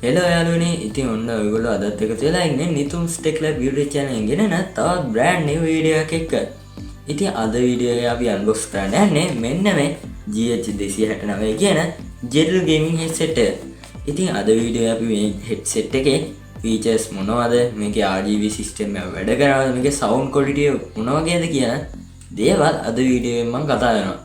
Hello යාළුවනේ, ඉතින් ඔන්න ඔයගොල්ලෝ අදත් එකතු වෙලා ඉන්නේ නිතුම්ස් ටෙක් ලැබ් YouTube channel එකෙන් ගෙන තවත් brand new වීඩියෝ එකක් එක්ක. ඉතින් අද වීඩියෝ එක අපි unbox කරන්න යන්නේ මෙන්න මේ GH269 කියන Jedel gaming headset එක. ඉතින් අද වීඩියෝ අපි මේ headset එකේ features මොනවද, මේකේ RGB system එක වැඩ කරනවද, මේකේ sound quality මොන වගේද කියන දේවල් අද වීඩියෝ එකෙන් මම කතා කරනවා.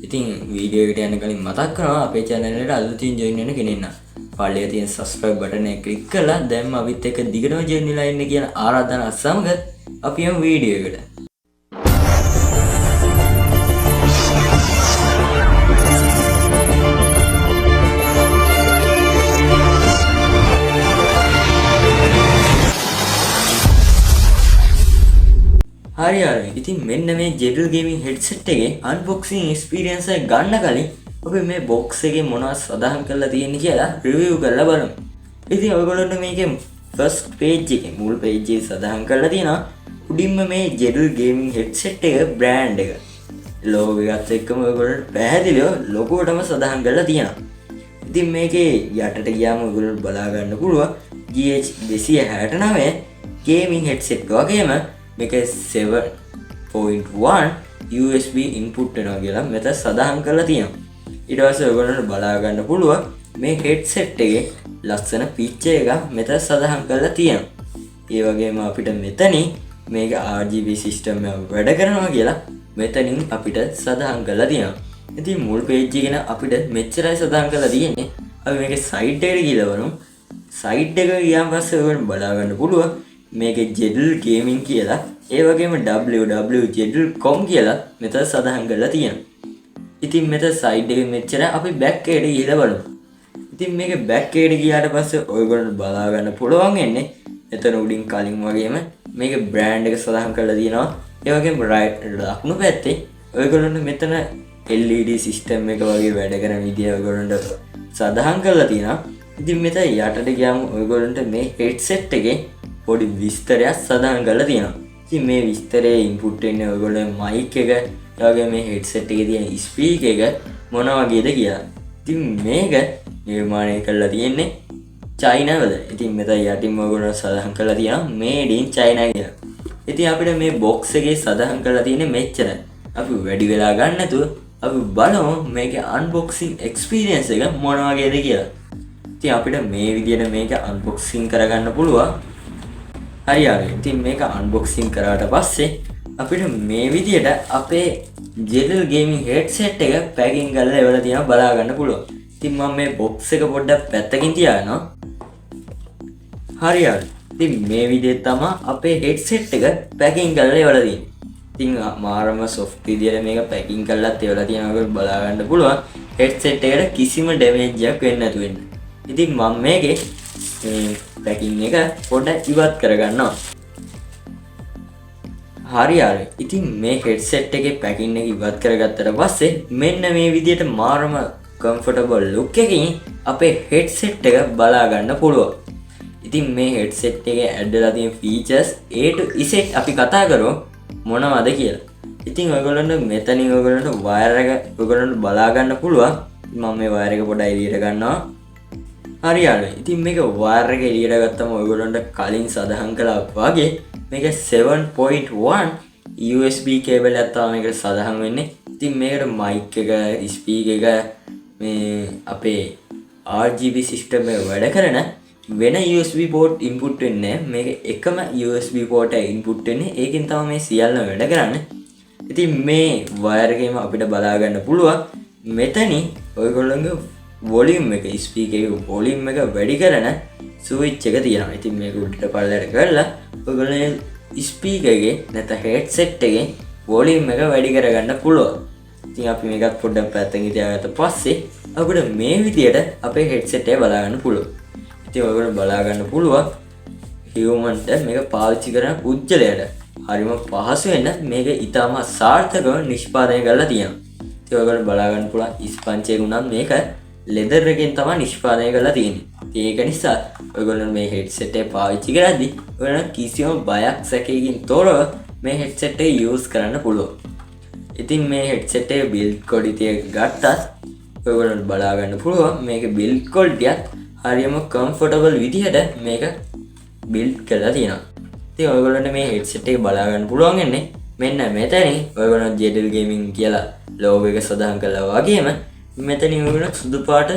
ඉතින් වීඩියෝ එකට යන්න කලින් මතක් කරනවා අපේ channel එකට අලුතින් join වෙන්න කෙනෙක් නම් පල්ලේ තියෙන subscribe button එක click කරලා දැන්ම අපිත් එක්ක දිගටම join වෙලා ඉන්න කියන ආරාධනාව සමග අපි යමු වීඩියෝ එකට. හරි ඉතින් මෙන්න මේ Jedel gaming headset එකේ unboxing experience එක ගන්න කලින් අපි මේ box එකේ මොනවද සදාහන් කරලා තියෙන්නේ කියලා review කරලා බලමු. ඉතින් ඔයගොල්ලන්ට මේකේ first page එකේ මුල් page එකේ සදාහන් කරලා තියෙනවා උඩින්ම මේ Jedel gaming headset එක brand එක. logo එකත් එක්කම ඔයගොල්ලන්ට පැහැදිලිව logo එකම සදාහන් කරලා තියෙනවා. ඉතින් මේකේ යටට ගියාම ඔයගොල්ලන්ට බලා ගන්න පුළුවන් GH269 gaming headset වගේම මේක 7.1 USB input වෙනවා කියලා මෙතන සදාහන් කරලා තියෙනවා. ඊට පස්සේ ඔයගොල්ලන්ට බලා ගන්න පුළුවන් මේ headset එකේ ලස්සන picture එකක් මෙතන සදාහන් කරලා තියෙනවා. ඒ වගේම අපිට මෙතනින් මේක RGB system එක වැඩ කරනවා කියලා මෙතනින් අපිට සදාහන් කරලා තියෙනවා. ඉතින් මුල් page එකේ නම් අපිට මෙච්චරයි සදාහන් කරලා තියෙන්නේ. අපි මේකේ side එකට ගිහලා බලමු. side එක ගියාන් පස්සේ ඔයගොල්ලන්ට බලා ගන්න පුළුවන් මේකේ Jedel gaming කියලා ඒ වගේම www.jedel.com කියලා මෙතන සදාහන් කරලා තියෙනවා. ඉතින් මෙතන side එකේ මෙච්චර අපි back එකට ගිහලා බලමු. ඉතින් මේක back එකට ගියාට පස්සේ ඔයගොල්ලන්ට බලා ගන්න පුළුවන් එන්නේ එතන උඩින් කලින් වගේම මේක brand එක සදාහන් කරලා තියෙනවා. ඒ වගේම right දකුණු පැත්තේ ඔයගොල්ලන්ට මෙතන LED system එක වගේ වැඩ කරන විදිය ඔයගොල්ලන්ට සදාහන් කරලා තියෙනවා. ඉතින් මෙතන යටට ගියාම ඔයගොල්ලන්ට මේ headset එකේ පොඩි විස්තරයක් සදාහන් කරලා තියෙනවා. ඉතින් මේ විස්තරයේ input වෙන්නේ ඔයගොල්ලෝ mic එක, ඒ වගේම මේ headset එකේ තියෙන speaker එක මොන වගේද කියලා. ඉතින් මේක නිර්මාණය කරලා තියෙන්නේ චයිනා වල. ඉතින් මෙතන යටින් ඔයගොල්ලෝ සදාහන් කරලා තියෙනවා made in China කියලා. ඉතින් අපිට මේ box එකේ සදාහන් කරලා තියෙන්නේ මෙච්චරයි. අපි වැඩි වෙලා ගන්න නැතුව අපි බලමු මේකේ unboxing experience එක මොන වගේද කියලා. ඉතින් අපිට මේ විදිහට මේක unboxing කරගන්න පුළුවන්. හරියට ඉතින් මේක unboxing කරාට පස්සේ අපිට මේ විදියට අපේ Jedel gaming headset එක packing කරලා එවලා තියෙනවා බලා ගන්න පුළුවන්. ඉතින් මම මේ box එක පොඩ්ඩක් පැත්තකින් තියානවා. හරියට ඉතින් මේ විදිහට තමයි අපේ headset එක packing කරලා එවලා තියෙන්නේ. ඉතින් මාරම soft විදියට මේක packing කරලාත් එවලා තියෙනවා බලා ගන්න පුළුවන්. headset එකට කිසිම damage එකක් වෙන්නේ නැතු වෙන්න. ඉතින් මම මේකේ packing එක පොඩ්ඩක් ඉවත් කරගන්නවා. හරියට ඉතින් මේ headset එකේ packing එක ඉවත් කරගත්තට පස්සේ මෙන්න මේ විදිහට මාරම comfortable look එකකින් අපේ headset එක බලා ගන්න පුළුවන්. ඉතින් මේ headset එකේ add වෙලා තියෙන features A to Z අපි කතා කරමු මොනවද කියලා. ඉතින් ඔයගොල්ලන්ට මෙතනින් ඔයගොල්ලන්ට wire එක ඔයගොල්ලන්ට බලා ගන්න පුළුවන්. මම මේ wire එක පොඩ්ඩක් එළියට ගන්නවා. හරියට ඉතින් මේක wire එක එළියට ගත්තම ඔයගොල්ලන්ට කලින් සදාහන් කළා වගේ මේක 7.1 USB cable එකක් තමයි මේකට සදාහන් වෙන්නේ. ඉතින් මේකට mic එක, speaker එක, මේ අපේ RGB system එක වැඩ කරන වෙන USB port input වෙන්නේ නැහැ. මේක එකම USB port එක input වෙන්නේ. ඒකෙන් තමයි මේ සියල්ලම වැඩ කරන්නේ. ඉතින් මේ wire එකේම අපිට බලා ගන්න පුළුවන් මෙතනින් ඔයගොල්ලන්ගේ volume එක, speaker එකේ volume එක වැඩි කරන switch එක තියෙනවා. ඉතින් මේක උඩට පල්ලයට කරලා ඔයගොල්ලෝ speaker එකේ නැත්නම් headset එකේ volume එක වැඩි කරගන්න පුළුවන්. ඉතින් අපි මේකත් පොඩ්ඩක් පැත්තකින් තියාගත්ත පස්සේ අපිට මේ විදියට අපේ headset එක බලා ගන්න පුළුවන්. ඉතින් ඔයගොල්ලෝ බලා ගන්න පුළුවන් humanට මේක පාවිච්චි කරන පුද්ගලයාට හරිම පහසු වෙන මේක ඊටම සාර්ථකව නිෂ්පාදනය කරලා තියෙනවා. ඉතින් ඔයගොල්ලෝ බලා ගන්න පුළුවන් ස්පංච් එක උනත් මේක leather එකෙන් තමයි නිෂ්පාදනය කරලා තියෙන්නේ. ඒක නිසා ඔයගොල්ලෝ මේ headset එක පාවිච්චි කරද්දී ඔයගොල්ලෝ කිසිම බයක් සැකයකින් තොරව මේ headset එක use කරන්න පුළුවන්. ඉතින් මේ headset එක build quality එක ගත්තත් ඔයගොල්ලන්ට බලා ගන්න පුළුවන් මේක build quality හරියම කම්ෆර්ටබල් විදිහට මේක බිල්ඩ් කරලා තියෙනවා. ඉතින් ඔයගොල්ලන්ට මේ හෙඩ්සෙට් එක බලා ගන්න පුළුවන් වෙන්නේ මෙන්න මෙතනින්. ඔයගොල්ලෝ JDL Gaming කියලා ලෝගෝ එක සදාහන් කළා වගේම මෙතනින් ඔයගොල්ලෝ සුදු පාට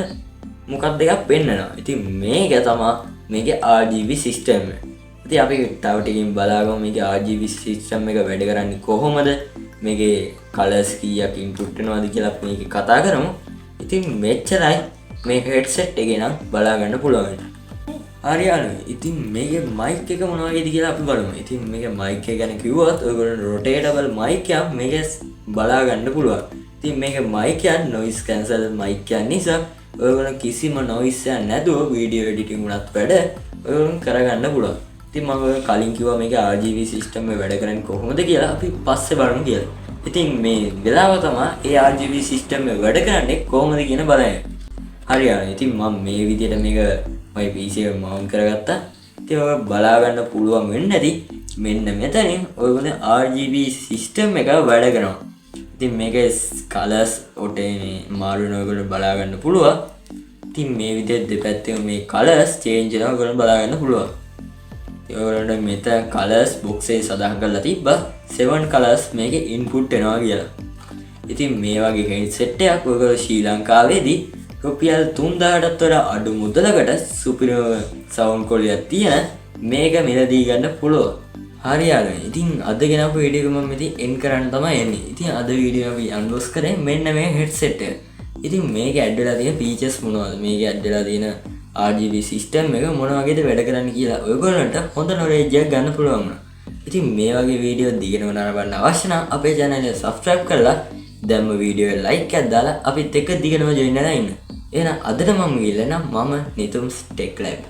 මොකක් දෙකක් පෙන්නනවා. ඉතින් මේක තමයි මේකේ RGB සිස්ටම් එක. ඉතින් අපි තව ටිකකින් බලාගමු මේකේ RGB සිස්ටම් එක වැඩ කරන්නේ කොහොමද, මේකේ කලර්ස් කීයක් ඉන්පුට් වෙනවද කියලා අපි මේකේ කතා කරමු. ඉතින් මෙච්චරයි මේ හෙඩ්සෙට් එකේ නම් බලා ගන්න පුළුවන්. හරි යාළුවෝ, ඉතින් මේකේ මයික් එක මොන වගේද කියලා අපි බලමු. ඉතින් මේකේ මයික් එක ගැන කිව්වොත් ඔයගොල්ලෝ රොටේටබල් මයික් එකක් මේකේ බලා ගන්න පුළුවන්. ඉතින් මේකේ මයික් එක නොයිස් කැන්සල් මයික් එකක් නිසා ඔයගොල්ලෝ කිසිම නොයිස් එකක් නැතුව වීඩියෝ එඩිටින් උනත් වැඩ ඔයගොල්ලෝ කරගන්න පුළුවන්. ඉතින් මම කලින් කිව්වා මේකේ RGB සිස්ටම් එක වැඩ කරන්නේ කොහොමද කියලා අපි පස්සේ බලමු කියලා. ඉතින් මේ වෙලාව තමයි ඒ RGB සිස්ටම් එක වැඩ කරන්නේ කොහොමද කියන බලන්න. හරි යාළුවෝ, ඉතින් මම මේ විදිහට මේක මගේ PC එක මවුන්ට් කරගත්තා. ඉතින් ඔය බලා ගන්න පුළුවන් වෙන්නේ නැති මෙන්න මෙතනින් ඔයගොල්ලෝ RGB සිස්ටම් එක වැඩ කරනවා. ඉතින් මේකේ කලර්ස් ඔටේ මාරු වෙන ඔයගොල්ලෝ බලා ගන්න පුළුවන්. ඉතින් මේ විදිහට දෙපැත්තෙම මේ කලර්ස් චේන්ජ් වෙනවා ඔයගොල්ලෝ බලා ගන්න පුළුවන්. ඉතින් ඔයගොල්ලෝ මෙතන කලර්ස් බොක්ස් එකේ සදාහන් කරලා තිබ්බා 7 කලර්ස් මේකේ ඉන්පුට් වෙනවා කියලා. ඉතින් මේ වගේ හෙඩ්සෙට් එකක් ඔයගොල්ලෝ ශ්‍රී ලංකාවේදී රුපියල් 3000ටත් වඩා අඩු මුදලකට සුපිරිම සවුන්ඩ් ක්වොලිටියක් තියෙන මේක මිලදී ගන්න පුළුවන්. හරි යාළුවෝ, ඉතින් අද ගෙනාපු වීඩියෝ එක මම ඉතින් එන්ඩ් කරන්න තමයි එන්නේ. ඉතින් අද වීඩියෝ අපි අන්බොක්ස් කරේ මෙන්න මේ හෙඩ්සෙට් එක. ඉතින් මේක ඇඩ් වෙලා තියෙන ෆීචර්ස් මොනවද, මේක ඇඩ් වෙලා තියෙන RGB සිස්ටම් එක මොන වගේද වැඩ කරන්නේ කියලා ඔයගොල්ලන්ට හොඳ නොලෙජ් එකක් ගන්න පුළුවන් වුණා. ඉතින් මේ වගේ වීඩියෝ දිගටම නරඹන්න අවශ්‍ය නම් අපේ channel එක subscribe කරලා දැම්ම වීඩියෝ එක like එකක් දාලා අපිත් එක්ක දිගටම join වෙලා ඉන්න. එහෙනම් අදට මම ගිහලා නම් මම නිතුම්ස් ටෙක් ලැබ්